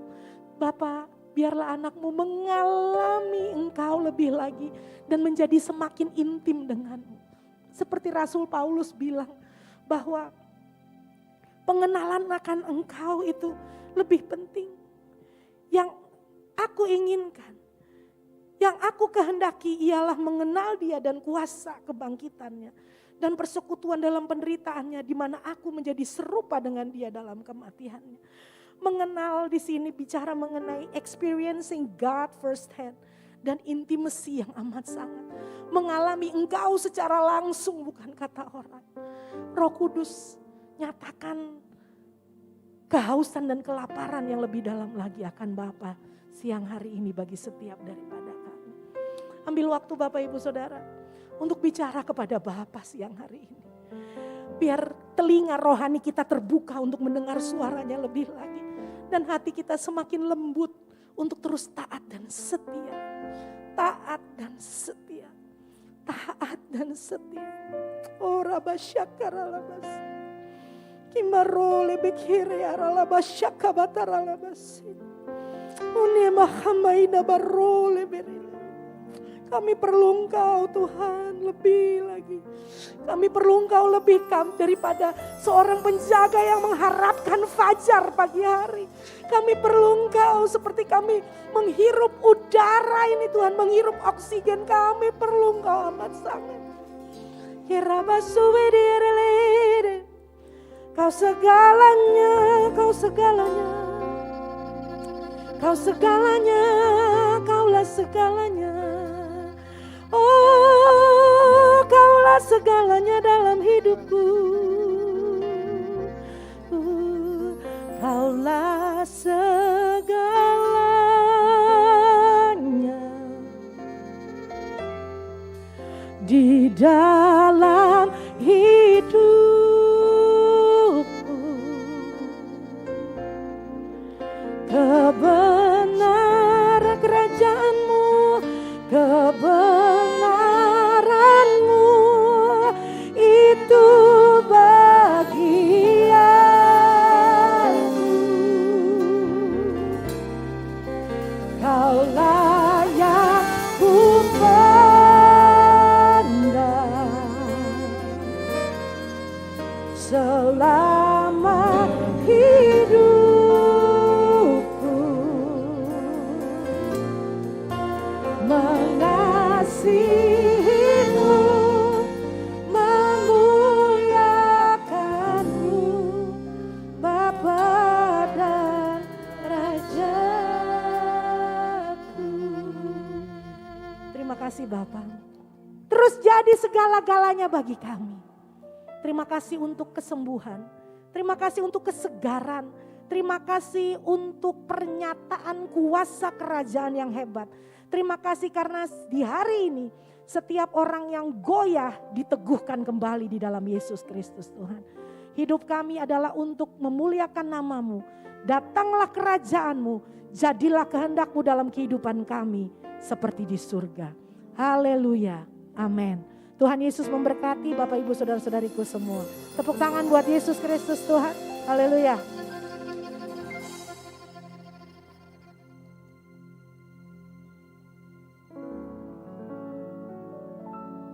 Bapa, biarlah anakmu mengalami Engkau lebih lagi dan menjadi semakin intim denganmu. Seperti Rasul Paulus bilang bahwa pengenalan akan Engkau itu lebih penting. Yang aku inginkan, yang aku kehendaki ialah mengenal Dia dan kuasa kebangkitannya. Dan persekutuan dalam penderitaannya di mana aku menjadi serupa dengan Dia dalam kematiannya. Mengenal di sini bicara mengenai experiencing God first hand. Dan intimacy yang amat sangat. Mengalami Engkau secara langsung bukan kata orang. Roh Kudus nyatakan kehausan dan kelaparan yang lebih dalam lagi akan Bapa siang hari ini bagi setiap daripada kami. Ambil waktu Bapak Ibu Saudara untuk bicara kepada Bapa siang hari ini. Biar telinga rohani kita terbuka untuk mendengar suaranya lebih lagi. Dan hati kita semakin lembut untuk terus taat dan setia. Taat dan setia. Taat dan setia. Oh Rabasyakalalabas. Kimarole bekire arala basyaka batarala basi. Une mahamaina barole beril. Kami perlu Engkau Tuhan lebih lagi. Kami perlu Engkau lebih daripada seorang penjaga yang mengharapkan fajar pagi hari. Kami perlu Engkau seperti kami menghirup udara ini Tuhan. Menghirup oksigen kami perlu Engkau amat sangat. Kirabasuwediarelede. Kau segalanya, Kau segalanya. Kau segalanya, Kaulah segalanya. Oh, Kaulah segalanya dalam hidupku. Kaulah segalanya di dalam hidupku. Kebenaran kerajaan-Mu, kebenaran-Mu itu bagianku. Kaulah yang ku pandang selama hidup. Mengasihi-Mu, memuliakan-Mu, Bapa dan Rajaku. Terima kasih Bapa. Terus jadi segala-galanya bagi kami. Terima kasih untuk kesembuhan. Terima kasih untuk kesegaran. Terima kasih untuk pernyataan kuasa kerajaan yang hebat. Terima kasih karena di hari ini setiap orang yang goyah diteguhkan kembali di dalam Yesus Kristus Tuhan. Hidup kami adalah untuk memuliakan nama-Mu. Datanglah kerajaan-Mu, jadilah kehendak-Mu dalam kehidupan kami seperti di surga. Haleluya, amin. Tuhan Yesus memberkati Bapak Ibu Saudara-saudariku semua. Tepuk tangan buat Yesus Kristus Tuhan. Haleluya.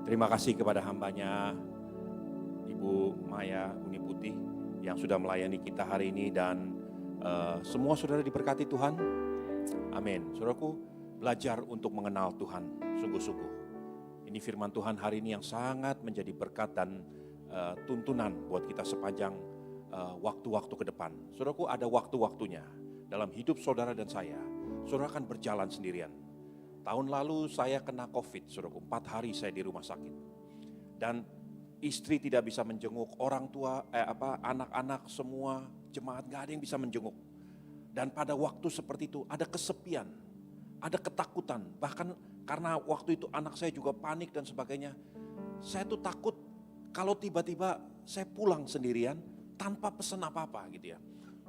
Terima kasih kepada hambanya Ibu Maya Uni Putih yang sudah melayani kita hari ini, dan semua saudara diberkati Tuhan. Amin. Saudaraku, belajar untuk mengenal Tuhan sungguh-sungguh. Ini firman Tuhan hari ini yang sangat menjadi berkat dan tuntunan buat kita sepanjang waktu-waktu ke depan. Saudaraku, ada waktu-waktunya dalam hidup saudara dan saya. Saudara akan berjalan sendirian. Tahun lalu saya kena COVID, saudaraku, 4 hari saya di rumah sakit. Dan istri tidak bisa menjenguk, orang tua, anak-anak semua jemaat gak ada yang bisa menjenguk. Dan pada waktu seperti itu ada kesepian, ada ketakutan. Bahkan karena waktu itu anak saya juga panik dan sebagainya. Saya tuh takut kalau tiba-tiba saya pulang sendirian tanpa pesan apa-apa gitu ya.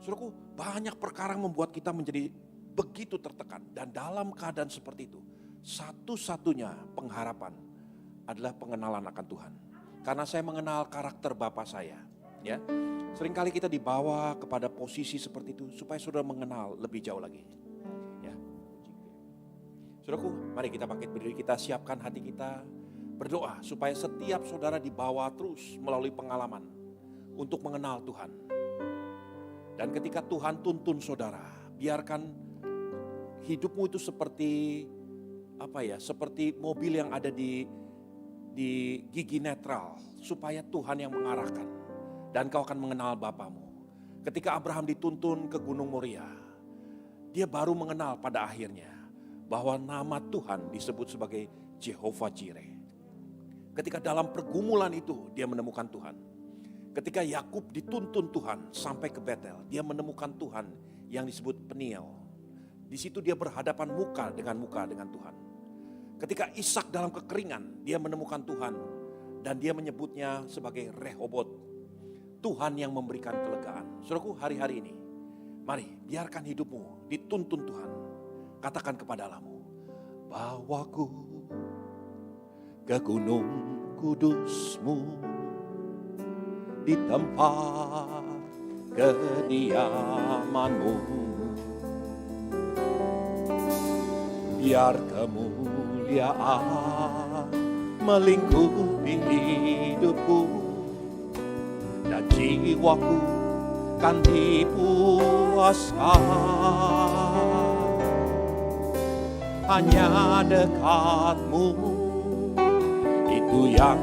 Saudaraku, banyak perkara membuat kita menjadi begitu tertekan. Dan dalam keadaan seperti itu, satu-satunya pengharapan adalah pengenalan akan Tuhan. Karena saya mengenal karakter Bapa saya, ya. Seringkali kita dibawa kepada posisi seperti itu supaya saudara mengenal lebih jauh lagi. Ya. Saudaraku, mari kita bangkit berdiri, kita siapkan hati kita, berdoa supaya setiap saudara dibawa terus melalui pengalaman untuk mengenal Tuhan. Dan ketika Tuhan tuntun saudara, biarkan hidupmu itu seperti seperti mobil yang ada di gigi netral, supaya Tuhan yang mengarahkan dan kau akan mengenal Bapamu. Ketika Abraham dituntun ke Gunung Moria, dia baru mengenal pada akhirnya bahwa nama Tuhan disebut sebagai Jehovah Jireh. Ketika dalam pergumulan itu dia menemukan Tuhan. Ketika Yakub dituntun Tuhan sampai ke Betel, dia menemukan Tuhan yang disebut Peniel. Di situ dia berhadapan muka dengan Tuhan. Ketika Ishak dalam kekeringan, dia menemukan Tuhan dan dia menyebutnya sebagai Rehobot, Tuhan yang memberikan kelegaan. Saudaraku, hari-hari ini, mari biarkan hidupmu dituntun Tuhan. Katakan kepada Allahmu, bawaku ke gunung kudus-Mu, di tempat kediaman-Mu. Biar kemuliaan melingkupi hidupku, dan jiwaku kan dipuaskan. Hanya dekat-Mu, itu yang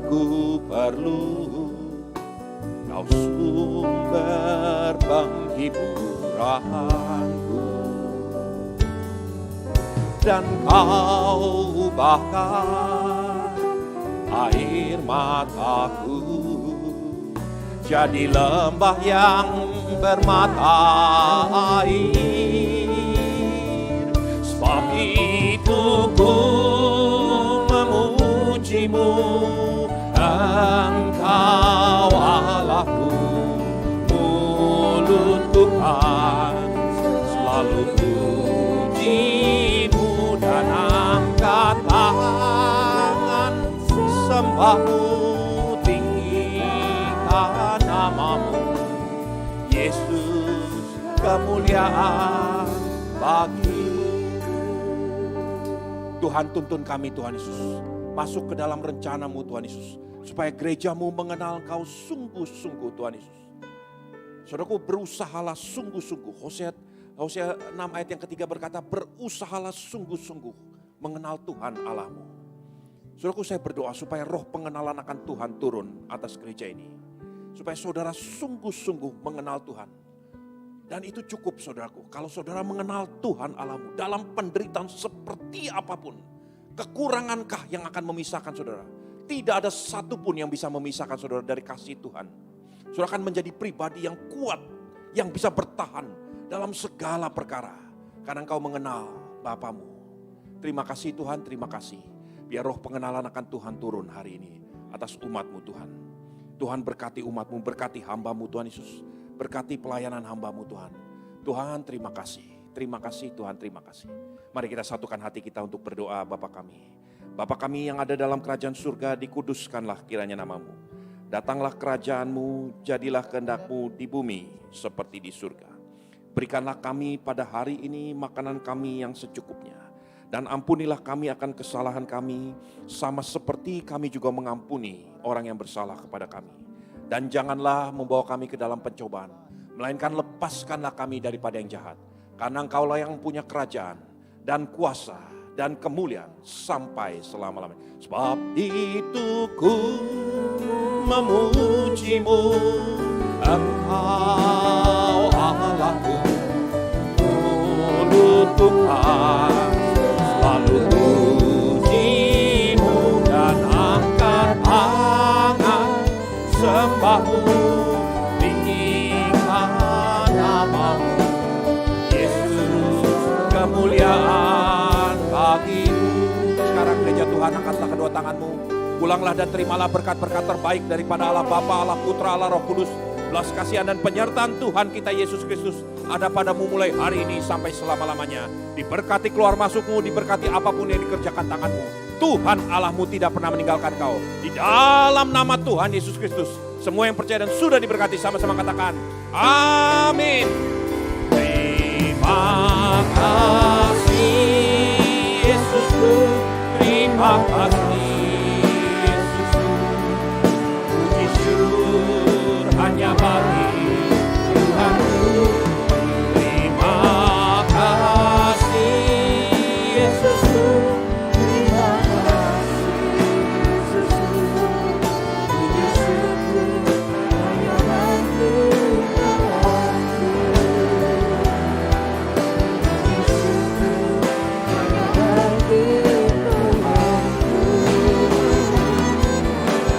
ku perlu. Kau sumber penghiburanku, dan Kau ubahkan air mataku jadi lembah yang bermata air. Sebab itu ku memuji-Mu, Engkau Allahku. Mulutku kan selalu puji-Mu, dan angkat tangan sembah-Mu, tinggikan nama-Mu. Yesus, kemuliaan bagi-Mu. Tuhan, tuntun kami Tuhan Yesus, masuk ke dalam rencana-Mu Tuhan Yesus, supaya gereja-Mu mengenal Kau sungguh-sungguh Tuhan Yesus. Saudaraku, berusahalah sungguh-sungguh. Hosea 6 ayat yang ketiga berkata, berusahalah sungguh-sungguh mengenal Tuhan Allahmu. Saudaraku, saya berdoa supaya roh pengenalan akan Tuhan turun atas gereja ini. Supaya saudara sungguh-sungguh mengenal Tuhan. Dan itu cukup saudaraku, kalau saudara mengenal Tuhan Allahmu dalam penderitaan seperti apapun. Kekurangangkah yang akan memisahkan saudara? Tidak ada satupun yang bisa memisahkan saudara dari kasih Tuhan. Saudara akan menjadi pribadi yang kuat, yang bisa bertahan dalam segala perkara. Karena engkau mengenal Bapamu. Terima kasih Tuhan, terima kasih. Biar roh pengenalan akan Tuhan turun hari ini atas umat-Mu Tuhan. Tuhan berkati umat-Mu, berkati hamba-Mu Tuhan Yesus. Berkati pelayanan hamba-Mu Tuhan. Tuhan terima kasih. Terima kasih Tuhan, terima kasih. Mari kita satukan hati kita untuk berdoa. Bapa kami. Bapa kami yang ada dalam kerajaan surga, dikuduskanlah kiranya nama-Mu. Datanglah kerajaan-Mu, jadilah kehendak-Mu di bumi seperti di surga. Berikanlah kami pada hari ini makanan kami yang secukupnya. Dan ampunilah kami akan kesalahan kami, sama seperti kami juga mengampuni orang yang bersalah kepada kami. Dan janganlah membawa kami ke dalam pencobaan, melainkan lepaskanlah kami daripada yang jahat. Karena Engkaulah yang punya kerajaan dan kuasa dan kemuliaan sampai selama-lamanya. Sebab itu ku memujimu, Engkau Allahku, mulut Tuhan selalu pujimu, dan angkat tangan sembahmu, tinggikan namamu, Yesus, kemuliaan bagimu. Sekarang gereja Tuhan, angkatlah kedua tanganmu, pulanglah dan terimalah berkat-berkat terbaik daripada Allah Bapa, Allah Putra, Allah Roh Kudus. Belas kasihan dan penyertaan Tuhan kita Yesus Kristus ada padamu mulai hari ini sampai selama-lamanya. Diberkati keluar masukmu, diberkati apapun yang dikerjakan tanganmu. Tuhan Allahmu tidak pernah meninggalkan kau. Di dalam nama Tuhan Yesus Kristus, semua yang percaya dan sudah diberkati sama-sama katakan amin. Terima kasih Yesusku, terima kasih Yesusku, puji syukur hanya bagi Tuhanku. Terima kasih Yesusku, terima kasih Yesusku, puji syukur hanya bagi Tuhanku. Puji syukur hanya bagi Tuhanku.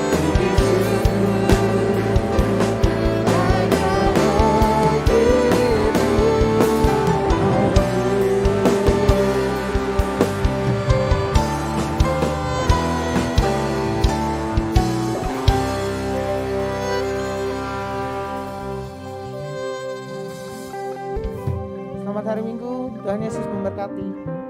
Puji Selamat hari Minggu, Tuhan Yesus memberkati.